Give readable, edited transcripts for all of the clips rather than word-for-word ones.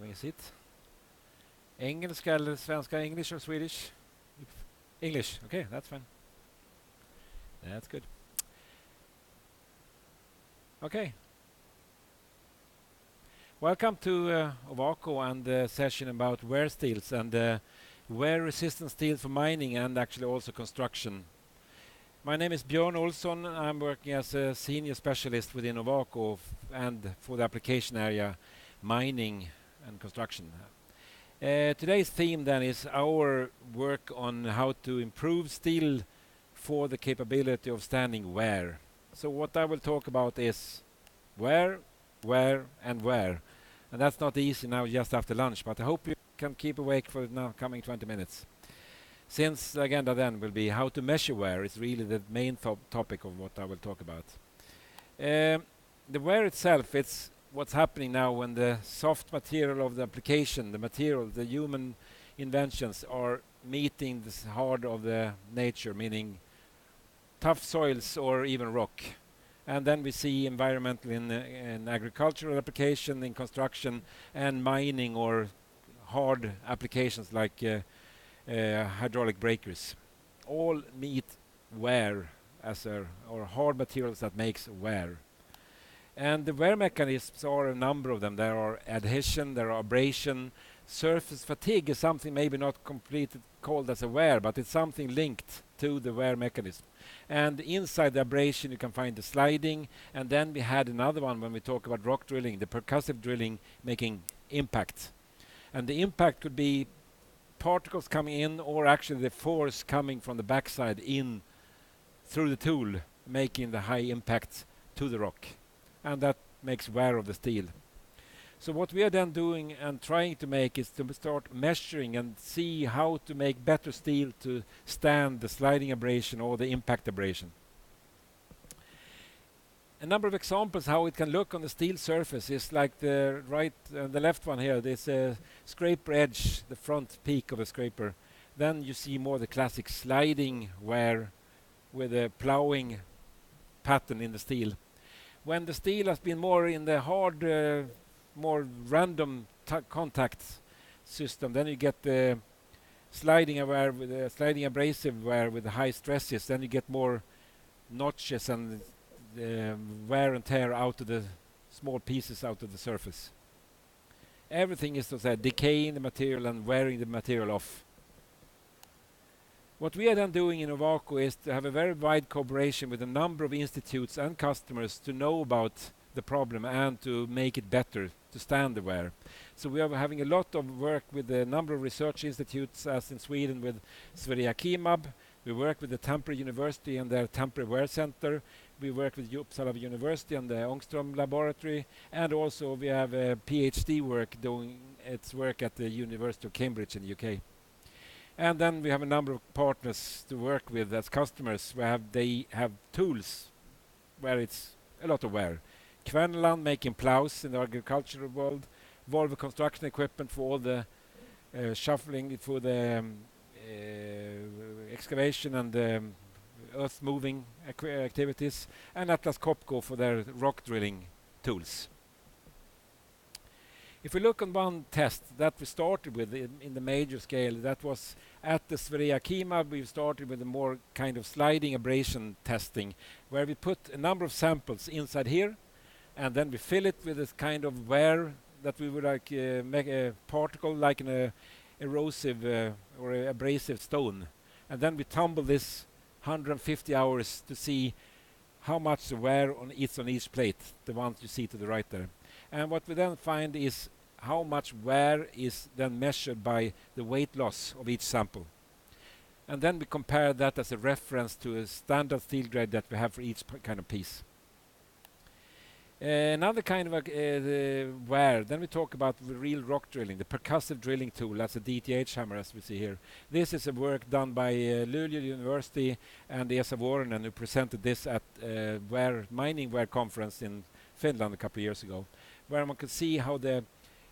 is it? Engelska eller svenska? English or Swedish? English. Okay, that's fine. That's good. Okay. Welcome to Ovako and the session about wear steels and wear resistant steel for mining and actually also construction. My name is Björn Olsson. I'm working as a senior specialist within Ovako and for the application area mining and construction. Today's theme then is our work on how to improve steel for the capability of standing wear. So what I will talk about is wear, and wear. And that's not easy now just after lunch, but I hope you can keep awake for the now coming 20 minutes. Since the agenda then will be how to measure wear is really the main topic of what I will talk about. The wear itself, it's what's happening now when the soft material of the application, the material, the human inventions are meeting the hard of the nature, meaning tough soils or even rock. And then we see environmental in agricultural application, in construction and mining or hard applications like hydraulic breakers. All meet wear or hard materials that makes wear. And the wear mechanisms are a number of them. There are adhesion, there are abrasion. Surface fatigue is something maybe not completely called as a wear, but it's something linked to the wear mechanism. And inside the abrasion you can find the sliding, and then we had another one when we talk about rock drilling, the percussive drilling making impact. And the impact could be particles coming in or actually the force coming from the backside in through the tool, making the high impact to the rock. And that makes wear of the steel. So what we are then doing and trying to make is to start measuring and see how to make better steel to stand the sliding abrasion or the impact abrasion. A number of examples how it can look on the steel surface is like the right and the left one here. There's a scraper edge, the front peak of a scraper. Then you see more the classic sliding wear with a plowing pattern in the steel. When the steel has been more in the hard, more random contact system, then you get the sliding wear with the sliding abrasive wear with the high stresses. Then you get more notches and wear and tear out of the small pieces out of the surface. Everything is to say decaying the material and wearing the material off. What we are then doing in Ovako is to have a very wide cooperation with a number of institutes and customers to know about the problem and to make it better to stand the wear. So we are having a lot of work with a number of research institutes, as in Sweden with Kimab. We work with the Tampere University and their Tampere Wear Center. We work with Uppsala University and the Angström Laboratory. And also we have a PhD work doing its work at the University of Cambridge in the UK. And then we have a number of partners to work with as customers where they have tools where it's a lot of wear. Kverneland making plows in the agricultural world, Volvo construction equipment for all the shuffling, for the excavation and earth moving activities, and Atlas Copco for their rock drilling tools. If we look on one test that we started with in the major scale, that was at the Kimab. We started with a more kind of sliding abrasion testing, where we put a number of samples inside here, and then we fill it with this kind of wear that we would like make a particle like an erosive or abrasive stone, and then we tumble this 150 hours to see how much wear on each plate, the ones you see to the right there. And what we then find is how much wear is then measured by the weight loss of each sample. And then we compare that as a reference to a standard steel grade that we have for each kind of piece. Another kind of wear, then we talk about the real rock drilling, the percussive drilling tool. That's a DTH hammer, as we see here. This is a work done by Luleå University and Esa Vuorinen, who presented this at mining wear conference in Finland a couple of years ago, where one can see how the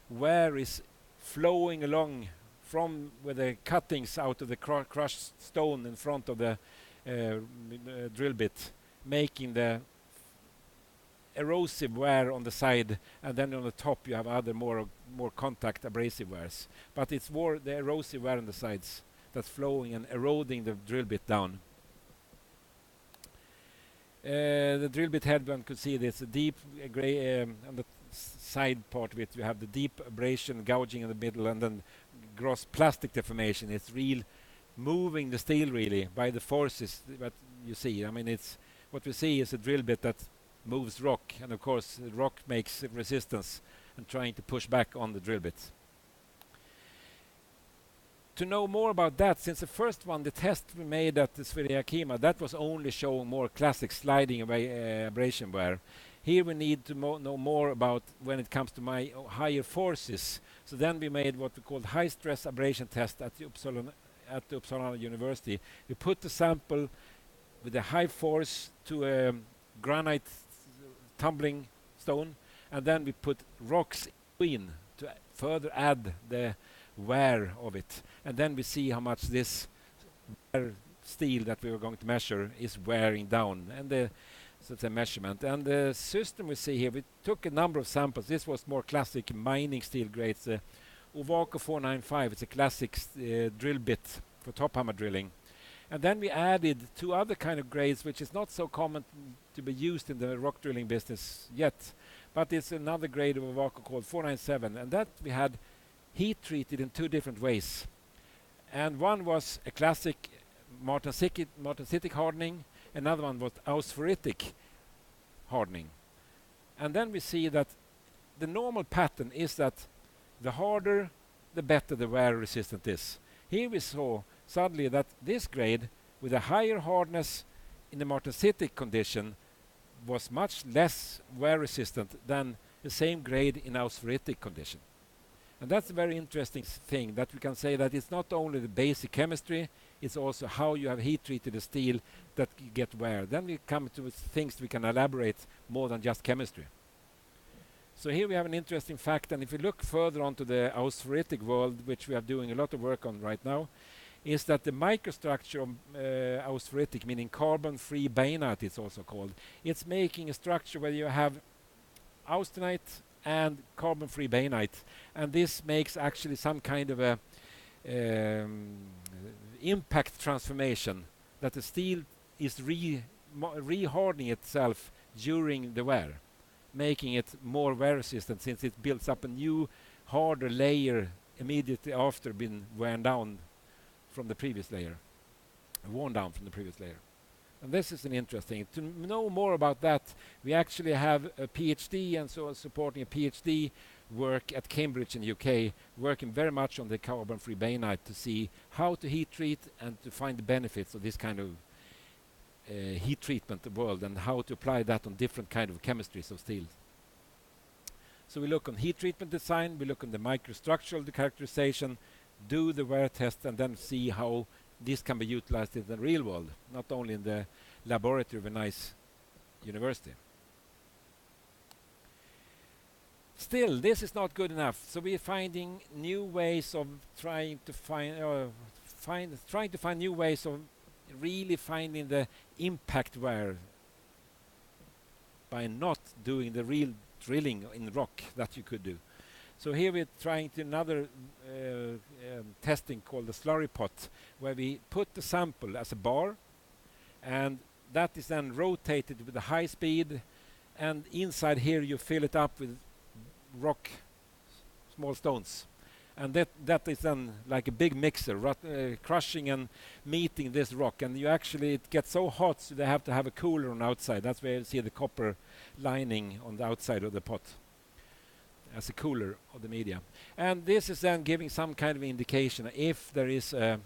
wear is flowing along from with the cuttings out of the crushed stone in front of the drill bit, making the erosive wear on the side, and then on the top you have other more contact abrasive wears. But it's more the erosive wear on the sides that's flowing and eroding the drill bit down. The drill bit head, one could see this deep gray on the side part of it. You have the deep abrasion, gouging in the middle, and then gross plastic deformation. It's real moving the steel really by the forces that you see. I mean, it's what we see is a drill bit that moves rock, and of course the rock makes resistance and trying to push back on the drill bit. To know more about that, since the first one, the test we made at the Kimab, that was only showing more classic sliding away abrasion wear. Here we need to know more about when it comes to my higher forces. So then we made what we called high stress abrasion test at the Uppsala University. We put the sample with a high force to a granite tumbling stone, and then we put rocks in to further add the wear of it, and then we see how much this steel that we were going to measure is wearing down, and so it's a measurement. And the system we see here, we took a number of samples. This was more classic mining steel grades. Ovako 495, it's a classic drill bit for top hammer drilling. And then we added two other kind of grades, which is not so common to be used in the rock drilling business yet, but it's another grade of Ovako called 497, and that we had heat treated in two different ways. And one was a classic martensitic hardening, another one was auspheritic hardening. And then we see that the normal pattern is that the harder, the better the wear resistant is. Here we saw suddenly that this grade with a higher hardness in the martensitic condition was much less wear resistant than the same grade in auspheritic condition. And that's a very interesting thing, that we can say that it's not only the basic chemistry, it's also how you have heat treated the steel that you get wear. Then we come to things we can elaborate more than just chemistry. So here we have an interesting fact, and if we look further onto the auspheritic world, which we are doing a lot of work on right now, is that the microstructure of auspheritic, meaning carbon-free bainite it's also called, it's making a structure where you have austenite and carbon-free bainite, and this makes actually some kind of a impact transformation, that the steel is re-hardening itself during the wear, making it more wear resistant, since it builds up a new harder layer immediately after being worn down from the previous layer. And this is an interesting. To know more about that, we actually have a PhD, and so supporting a PhD work at Cambridge in UK, working very much on the carbon-free bainite to see how to heat treat and to find the benefits of this kind of heat treatment world, and how to apply that on different kind of chemistries of steel. So we look on heat treatment design, we look on the microstructural characterization, do the wear test, and then see how this can be utilized in the real world, not only in the laboratory of a nice university. Still, this is not good enough. So we're finding new ways of trying to find new ways of really finding the impact wear by not doing the real drilling in rock that you could do. So here we're trying to another testing called the slurry-pot, where we put the sample as a bar, and that is then rotated with a high speed, and inside here you fill it up with rock, small stones, and that is then like a big mixer, crushing and meeting this rock, and you actually, it gets so hot so they have to have a cooler on the outside. That's where you see the copper lining on the outside of the pot as a cooler of the media. And this is then giving some kind of indication if there is a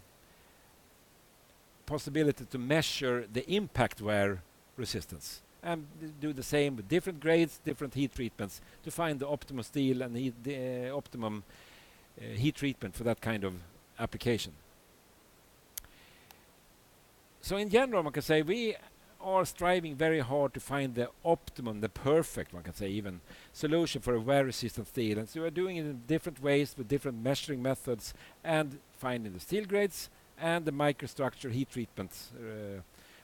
possibility to measure the impact wear resistance, and do the same with different grades, different heat treatments, to find the optimum steel and the optimum heat treatment for that kind of application. So in general, one can say we are striving very hard to find the optimum, the perfect, one can say even, solution for a wear-resistant steel. And so we're doing it in different ways with different measuring methods, and finding the steel grades and the microstructure heat treatments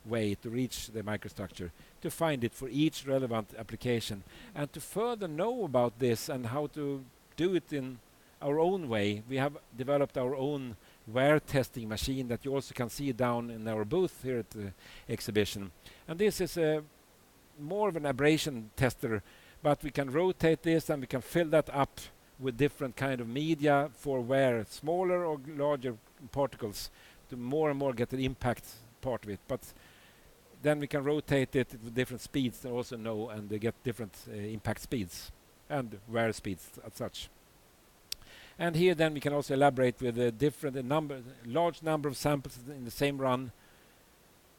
way to reach the microstructure, to find it for each relevant application. And to further know about this and how to do it in our own way, we have developed our own wear testing machine that you also can see down in our booth here at the exhibition. And this is more of an abrasion tester, but we can rotate this and we can fill that up with different kind of media for wear, smaller or larger particles, to more and more get the impact part of it. But then we can rotate it with different speeds and also know and get different impact speeds and wear speeds as such. And here then we can also elaborate with a large number of samples in the same run.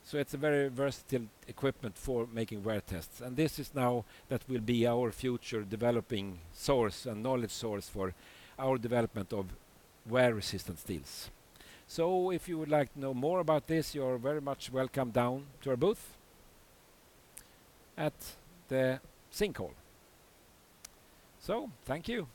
So it's a very versatile equipment for making wear tests. And this is now that will be our future developing source and knowledge source for our development of wear-resistant steels. So if you would like to know more about this, you're very much welcome down to our booth at the Zinc Hall. So, thank you.